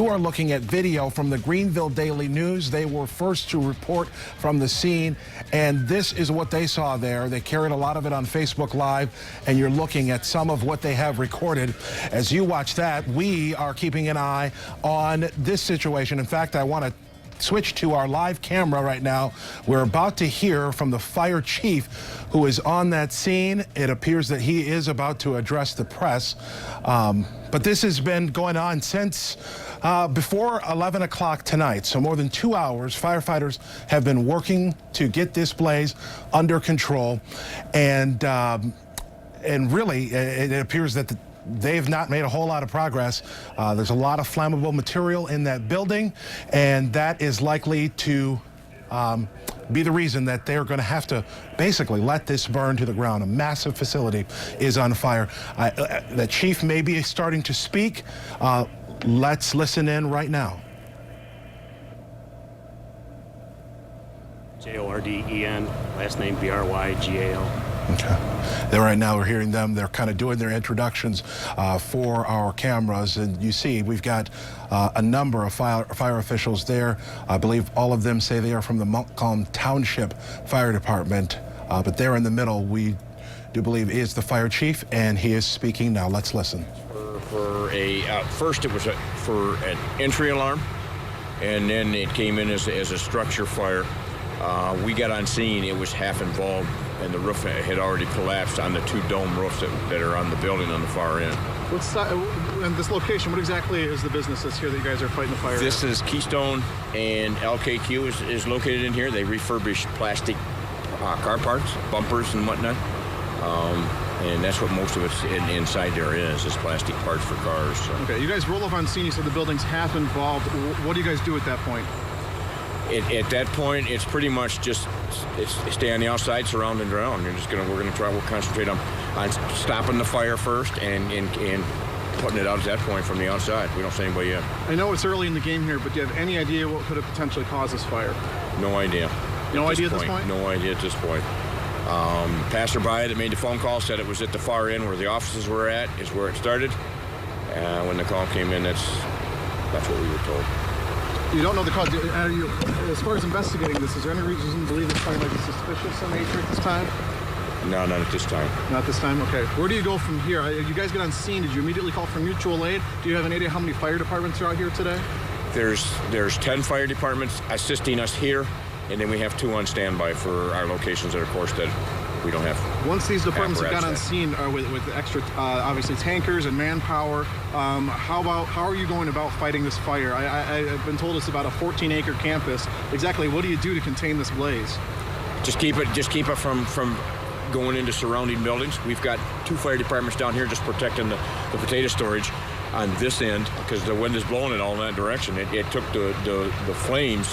are looking at video from the Greenville Daily News. They were first to report from the scene, and this is what they saw there. They carried a lot of it on Facebook Live, and you're looking at some of what they have recorded. As you watch that, we are keeping an eye on this situation. In fact, I want to switch to our live camera right now. We're about to hear from the fire chief who is on that scene. It appears that he is about to address the press. But this has been going on since before 11 o'clock tonight. So more than 2 hours, firefighters have been working to get this blaze under control. And really, it appears that they've not made a whole lot of progress. There's a lot of flammable material in that building, and that is likely to be the reason that they're going to have to basically let this burn to the ground. A massive facility is on fire. The chief may be starting to speak. Let's listen in right now. Jorden, last name Brygal. Okay. Then right now we're hearing them. They're kind of doing their introductions for our cameras. And you see, we've got a number of fire officials there. I believe all of them say they are from the Montcalm Township Fire Department. But there in the middle, we do believe is the fire chief, and he is speaking now. Let's listen. First it was for an entry alarm, and then it came in as a structure fire. We got on scene, it was half involved, and the roof had already collapsed on the two dome roofs that are on the building on the far end. And this location, what exactly is the business that's here that you guys are fighting the fire? This is Keystone, and LKQ is located in here. They refurbish plastic car parts, bumpers and whatnot. And that's what most of it's inside there is plastic parts for cars. So. Okay, you guys roll up on scene, you said the building's half involved. What do you guys do at that point? At that point, it's pretty much just stay on the outside, surround and drown. We'll concentrate on stopping the fire first and putting it out at that point from the outside. We don't see anybody yet. I know it's early in the game here, but do you have any idea what could have potentially caused this fire? No idea. No idea at this point? No idea at this point. Passerby that made the phone call said it was at the far end where the offices were at, is where it started. When the call came in, that's what we were told. You don't know the cause. As far as investigating this, is there any reason to believe this fire might be suspicious in nature at this time? No, not at this time. Not this time? Okay. Where do you go from here? You guys get on scene. Did you immediately call for mutual aid? Do you have an idea how many fire departments are out here today? There's 10 fire departments assisting us here, and then we have 2 on standby for our locations that, of course, that we don't have. Once these departments have got on scene with extra, obviously, tankers and manpower, how are you going about fighting this fire? I've been told it's about a 14-acre campus. Exactly, what do you do to contain this blaze? Just keep it from going into surrounding buildings. We've got 2 fire departments down here just protecting the potato storage on this end because the wind is blowing it all in that direction. It took the flames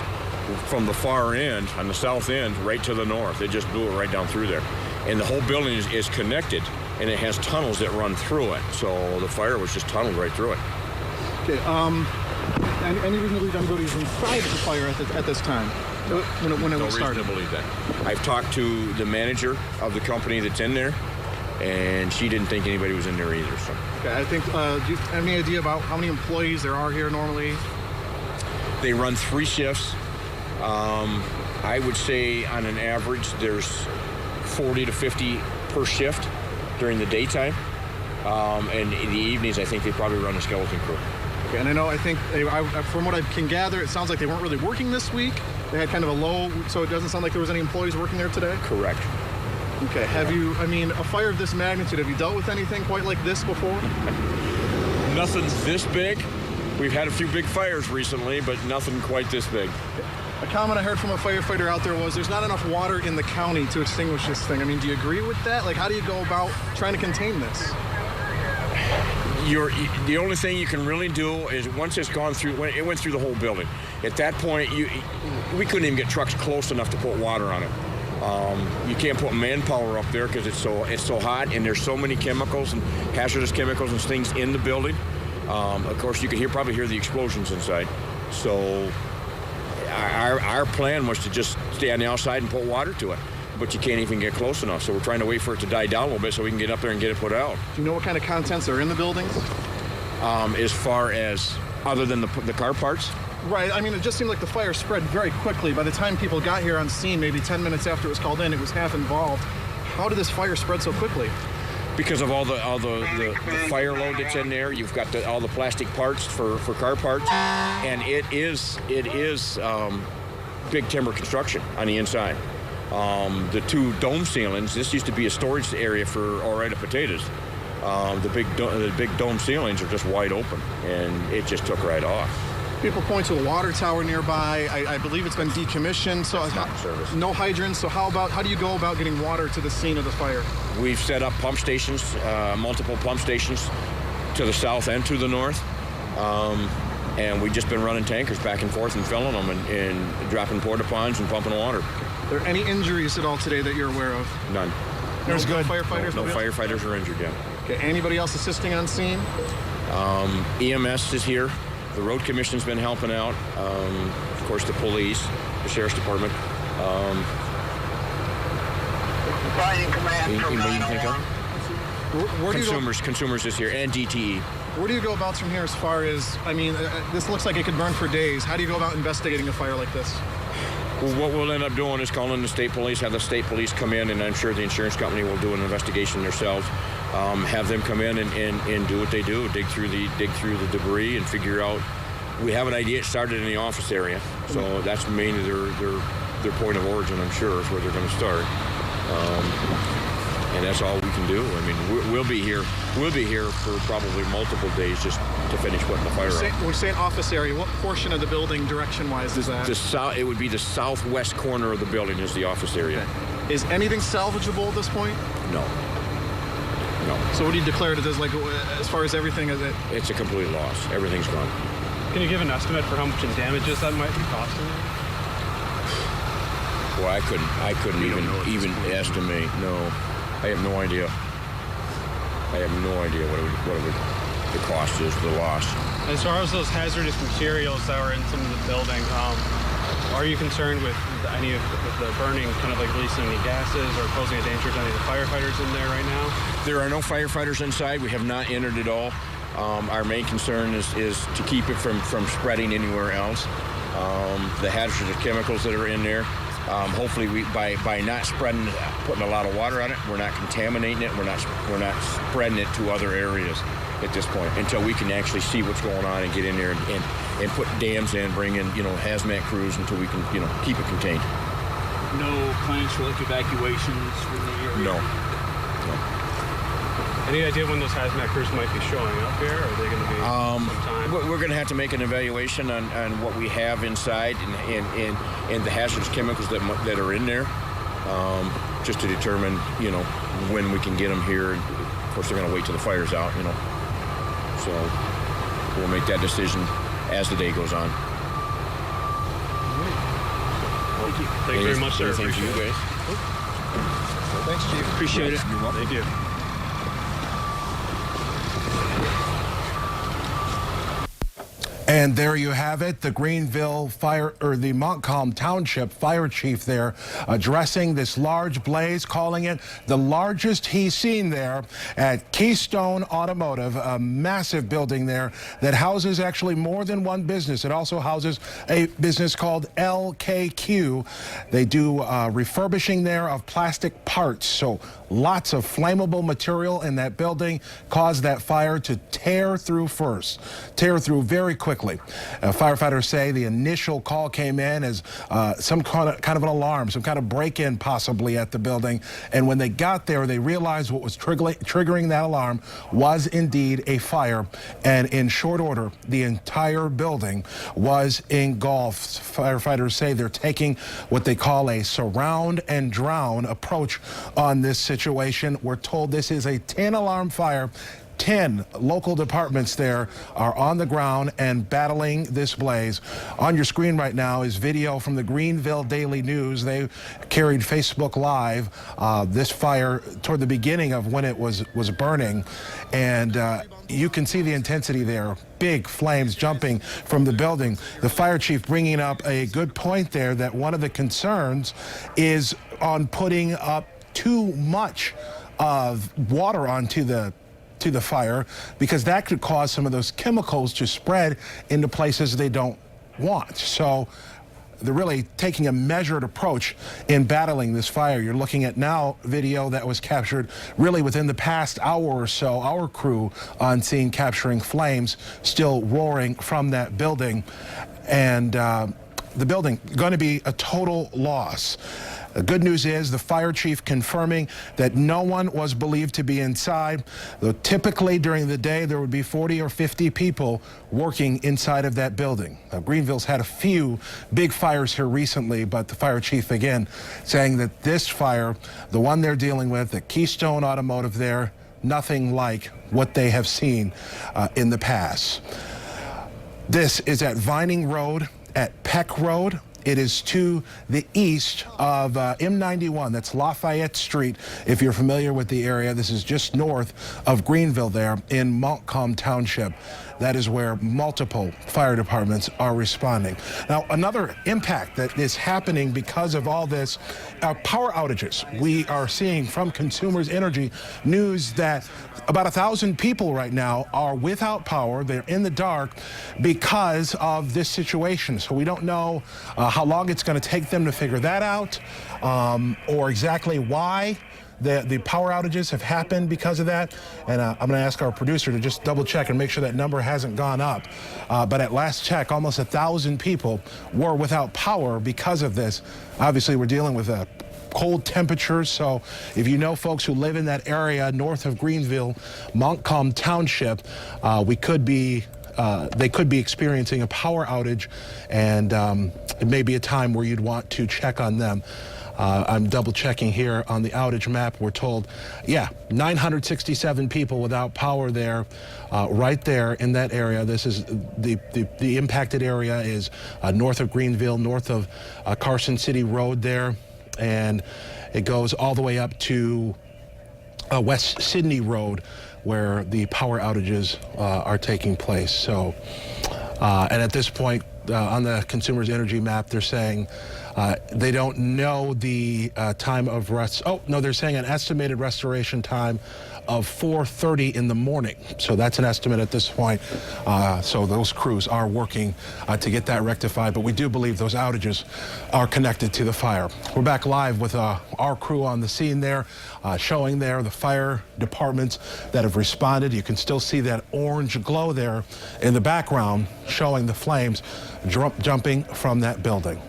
from the far end, on the south end, right to the north. It just blew it right down through there. And the whole building is connected, and it has tunnels that run through it. So the fire was just tunneled right through it. Okay, any reason to believe anybody's inside of the fire at this time? When it started? No reason to believe that. I've talked to the manager of the company that's in there, and she didn't think anybody was in there either. So. Okay, I think, do you have any idea about how many employees there are here normally? They run 3 shifts. I would say on an average there's 40 to 50 per shift during the daytime. And in the evenings, I think they probably run a skeleton crew. Okay, and I think, from what I can gather, it sounds like they weren't really working this week. They had kind of a low, so it doesn't sound like there was any employees working there today? Correct. Okay, a fire of this magnitude, have you dealt with anything quite like this before? Nothing's this big. We've had a few big fires recently, but nothing quite this big. A comment I heard from a firefighter out there was there's not enough water in the county to extinguish this thing. I mean, do you agree with that? Like, how do you go about trying to contain this? The only thing you can really do is once it's gone through, when it went through the whole building. At that point, we couldn't even get trucks close enough to put water on it. You can't put manpower up there because it's so hot, and there's so many chemicals and hazardous chemicals and things in the building. Of course, you could probably hear the explosions inside. So our plan was to just stay on the outside and put water to it. But you can't even get close enough, so we're trying to wait for it to die down a little bit so we can get up there and get it put out. Do you know what kind of contents are in the buildings? As far as Other than the car parts? Right. I mean, it just seemed like the fire spread very quickly. By the time people got here on scene, maybe 10 minutes after it was called in, it was half involved. How did this fire spread so quickly? Because of all the fire load that's in there. You've got all the plastic parts for car parts, and it is big timber construction on the inside. The two dome ceilings. This used to be a storage area for Ore-Ida potatoes. The big dome ceilings are just wide open, and it just took right off. People point to a water tower nearby. I believe it's been decommissioned, so It's not in service. no hydrants. So how do you go about getting water to the scene of the fire? We've set up pump stations, multiple pump stations to the south and to the north. And we've just been running tankers back and forth and filling them and dropping porta ponds and pumping water. Are there any injuries at all today that you're aware of? None. There's good. Firefighters? No firefighters are injured yet. Okay, anybody else assisting on scene? EMS is here. The road commission's been helping out. Of course, the police, the sheriff's department. Anybody you can think of? Where do you go? Consumers is here, and DTE. Where do you go about from here as far as, I mean, this looks like it could burn for days. How do you go about investigating a fire like this? Well, what we'll end up doing is calling the state police, have the state police come in, and I'm sure the insurance company will do an investigation themselves. Have them come in and do what they do, dig through the debris and figure out. We have an idea. It started in the office area, so that's mainly their point of origin. I'm sure is where they're going to start, and that's all we can do. I mean, we'll be here. We'll be here for probably multiple days just to finish putting the fire out. We're saying office area. What portion of the building, direction-wise, is that? It would be the southwest corner of the building is the office area. Okay. Is anything salvageable at this point? No. No. So what do you declare it as, like, as far as everything? Is it? It's a complete loss. Everything's gone. Can you give an estimate for how much in damages that might be costing? Well, I couldn't even estimate. No, I have no idea. I have no idea what the cost is, the loss. As far as those hazardous materials that were in some of the building, are you concerned with any of the burning, kind of like releasing any gases or posing a danger to any of the firefighters in there right now? There are no firefighters inside. We have not entered at all. Our main concern is to keep it from spreading anywhere else. The hazardous chemicals that are in there, hopefully by not putting a lot of water on it, we're not contaminating it. We're not spreading it to other areas at this point until we can actually see what's going on and get in there and put dams in, bring in hazmat crews until we can keep it contained. No plans for like evacuations from the area? No. Any idea when those hazmat crews might be showing up here? Or are they going to be sometime? We're going to have to make an evaluation on what we have inside and the hazardous chemicals that are in there, just to determine when we can get them here. Of course, they're going to wait till the fire's out, So we'll make that decision as the day goes on. Thank you. Thank you very much, sir. Thank you, guys. Thanks, Chief. Appreciate it. You're welcome. Thank you. And there you have it, the Greenville the Montcalm Township fire chief there addressing this large blaze, calling it the largest he's seen there at Keystone Automotive, a massive building there that houses actually more than one business. It also houses a business called LKQ. They do refurbishing there of plastic parts. So lots of flammable material in that building caused that fire to tear through very quickly. Firefighters say the initial call came in as some kind of an alarm, some kind of break-in possibly at the building. And when they got there, they realized what was triggering that alarm was indeed a fire. And in short order, the entire building was engulfed. Firefighters say they're taking what they call a surround and drown approach on this situation. We're told this is a 10-alarm fire. 10 local departments there are on the ground and battling this blaze. On your screen right now is video from the Greenville Daily News. They carried Facebook Live this fire toward the beginning of when it was burning, and you can see the intensity there. Big flames jumping from the building. The fire chief bringing up a good point there, that one of the concerns is on putting up too much of water onto the to the fire because that could cause some of those chemicals to spread into places they don't want. So they're really taking a measured approach in battling this fire. You're looking at now video that was captured really within the past hour or so. Our crew on scene capturing flames still roaring from that building, and the building going to be a total loss. The good news is the fire chief confirming that no one was believed to be inside, though typically during the day there would be 40 or 50 people working inside of that building. Now, Greenville's had a few big fires here recently, but the fire chief again saying that this fire, the one they're dealing with, the Keystone Automotive there, nothing like what they have seen in the past. This is at Vining Road, at Peck Road. It is to the east of M91. That's Lafayette Street, if you're familiar with the area. This is just north of Greenville there in Montcalm Township. That is where multiple fire departments are responding. Now, another impact that is happening because of all this, power outages. We are seeing from Consumers Energy news that about 1,000 people right now are without power. They're in the dark because of this situation. So we don't know how long it's going to take them to figure that out, or exactly why the power outages have happened because of that. And I'm going to ask our producer to just double check and make sure that number hasn't gone up. But at last check, almost 1,000 people were without power because of this. Obviously, we're dealing with cold temperatures, so if you know folks who live in that area north of Greenville, Montcalm Township, they could be experiencing a power outage, and it may be a time where you'd want to check on them. I'm double checking here on the outage map. We're told, yeah, 967 people without power there, right there in that area. This is the impacted area is north of Greenville, north of Carson City Road there, and it goes all the way up to West Sydney Road, where the power outages are taking place. So, and at this point, on the Consumers Energy map, they're saying they don't know the time of rest. Oh, no, they're saying an estimated restoration time of 4:30 in the morning. So that's an estimate at this point. So those crews are working to get that rectified, but we do believe those outages are connected to the fire. We're back live with our crew on the scene there, showing there the fire departments that have responded. You can still see that orange glow there in the background, showing the flames jumping from that building.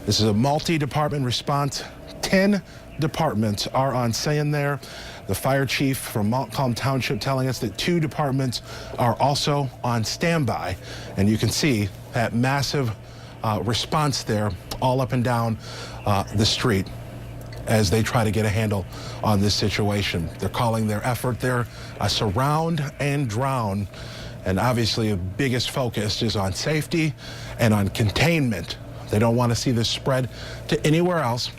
This is a multi-department response. 10 departments are on scene there. The fire chief from Montcalm Township telling us that 2 departments are also on standby. And you can see that massive response there all up and down the street as they try to get a handle on this situation. They're calling their effort there a surround and drown. And obviously the biggest focus is on safety and on containment. They don't want to see this spread to anywhere else.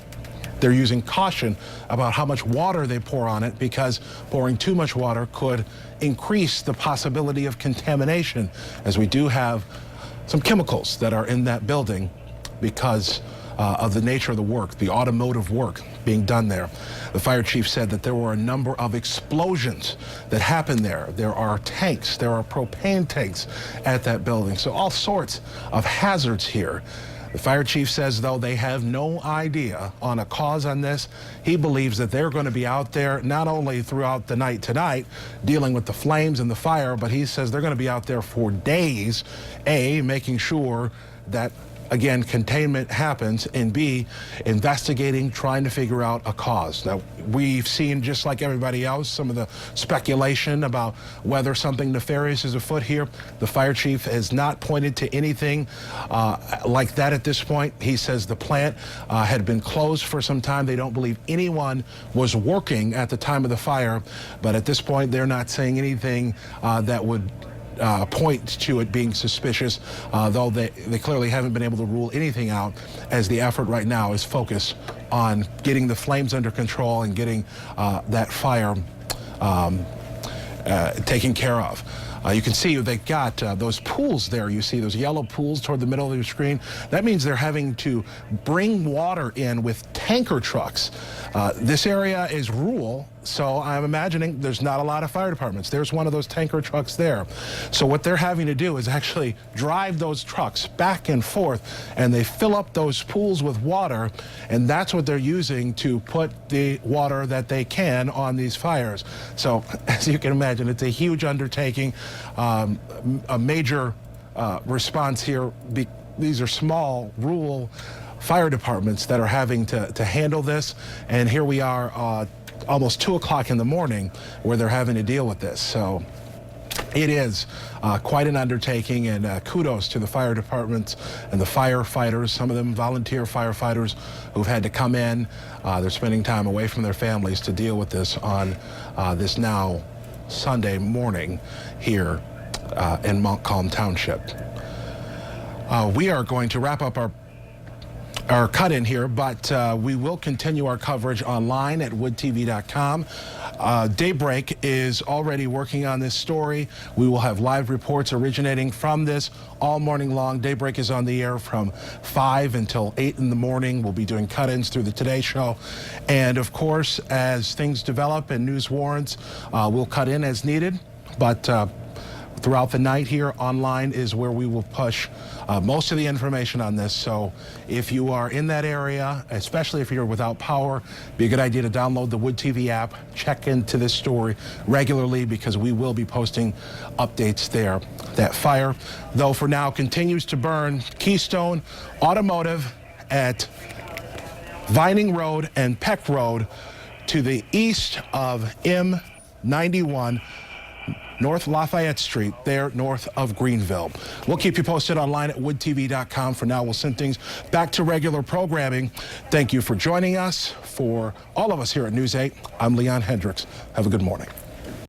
They're using caution about how much water they pour on it, because pouring too much water could increase the possibility of contamination, as we do have some chemicals that are in that building because of the nature of the work, the automotive work being done there. The fire chief said that there were a number of explosions that happened there. There are tanks, there are propane tanks at that building. So all sorts of hazards here. The fire chief says, though, they have no idea on a cause on this. He believes that they're going to be out there not only throughout the night tonight dealing with the flames and the fire, but he says they're going to be out there for days, A, making sure that, again, containment happens, and B, investigating, trying to figure out a cause. Now, we've seen, just like everybody else, some of the speculation about whether something nefarious is afoot here. The fire chief has not pointed to anything like that at this point. He says the plant had been closed for some time. They don't believe anyone was working at the time of the fire, but at this point, they're not saying anything that would point to it being suspicious, though they clearly haven't been able to rule anything out, as the effort right now is focused on getting the flames under control and getting that fire taken care of. You can see they got those pools there. You see those yellow pools toward the middle of your screen. That means they're having to bring water in with tanker trucks. This area is rural. So I'm imagining there's not a lot of fire departments. There's one of those tanker trucks there. So what they're having to do is actually drive those trucks back and forth, and they fill up those pools with water, and that's what they're using to put the water that they can on these fires. So as you can imagine, it's a huge undertaking, a major response here. These are small, rural fire departments that are having to handle this, and here we are almost 2 o'clock in the morning where they're having to deal with this. So it is quite an undertaking, and kudos to the fire departments and the firefighters, some of them volunteer firefighters who've had to come in. They're spending time away from their families to deal with this on this now Sunday morning here in Montcalm Township. We are going to wrap up our cut-in here, but we will continue our coverage online at woodtv.com. Daybreak is already working on this story. We will have live reports originating from this all morning long. Daybreak is on the air from 5 until 8 in the morning. We'll be doing cut-ins through the Today Show. And of course, as things develop and news warrants, we'll cut in as needed. But throughout the night here online is where we will push most of the information on this. So if you are in that area, especially if you're without power, it'd be a good idea to download the Wood TV app, check into this story regularly, because we will be posting updates there. That fire, though, for now continues to burn. Keystone Automotive at Vining Road and Peck Road to the east of M91, North Lafayette Street, there north of Greenville. We'll keep you posted online at woodtv.com. For now, we'll send things back to regular programming. Thank you for joining us. For all of us here at News 8, I'm Leon Hendricks. Have a good morning.